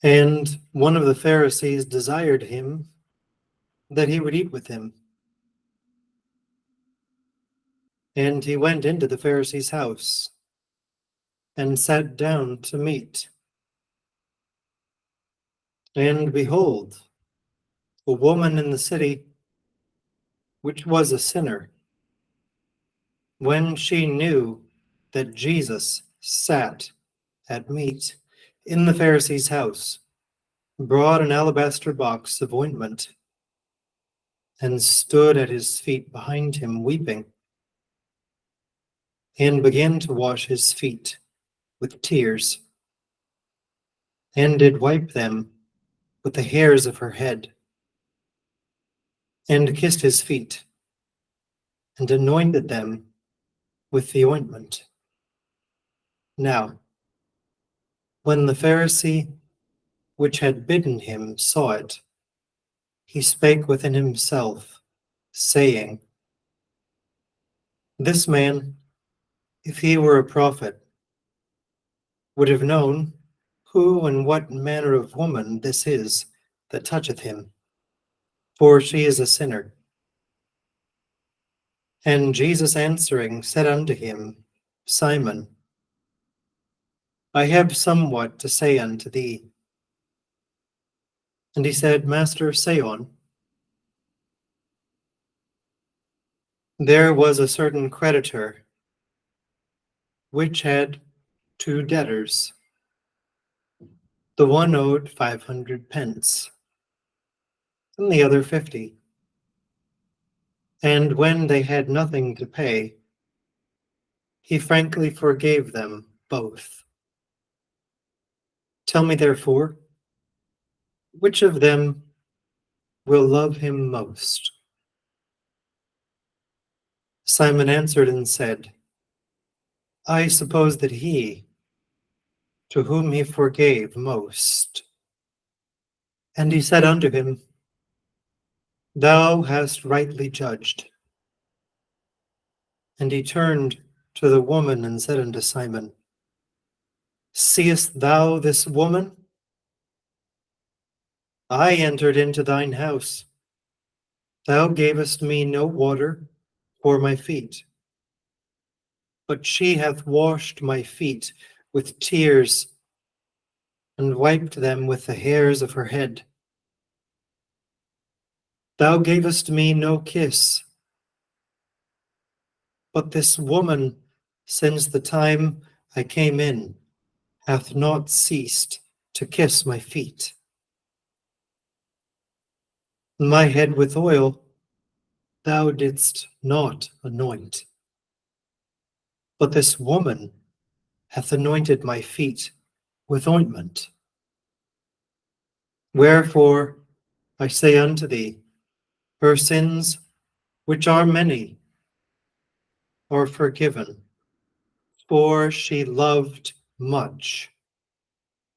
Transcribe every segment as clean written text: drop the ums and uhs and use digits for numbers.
And one of the Pharisees desired him that he would eat with him. And he went into the Pharisee's house and sat down to meat. And behold, a woman in the city, which was a sinner, when she knew that Jesus sat at meat in the Pharisee's house, brought an alabaster box of ointment, and stood at his feet behind him, weeping, and began to wash his feet with tears, and did wipe them with the hairs of her head, and kissed his feet, and anointed them with the ointment. Now, when the Pharisee which had bidden him saw it, he spake within himself, saying, This man, if he were a prophet, would have known who and what manner of woman this is that toucheth him, for she is a sinner. And Jesus answering said unto him, Simon, I have somewhat to say unto thee. And he said, Master, say on. There was a certain creditor which had 2 debtors. The one owed 500 pence, and the other 50. And when they had nothing to pay, he frankly forgave them both. Tell me therefore, which of them will love him most? Simon answered and said, I suppose that he, to whom he forgave most. And he said unto him, Thou hast rightly judged. And he turned to the woman and said unto Simon, Seest thou this woman? I entered into thine house. Thou gavest me no water for my feet, but she hath washed my feet with tears and wiped them with the hairs of her head. Thou gavest me no kiss, but this woman, since the time I came in, hath not ceased to kiss my feet. My head with oil thou didst not anoint, but this woman hath anointed my feet with ointment. Wherefore I say unto thee, her sins, which are many, are forgiven, for she loved much.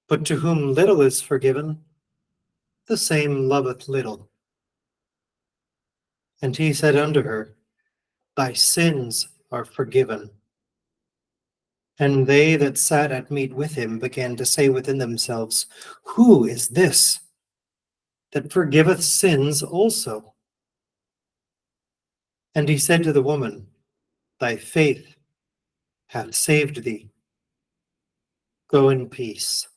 But to whom little is forgiven, the same loveth little. And he said unto her, Thy sins are forgiven. And they that sat at meat with him began to say within themselves, Who is this that forgiveth sins also? And he said to the woman, Thy faith hath saved thee. Go in peace.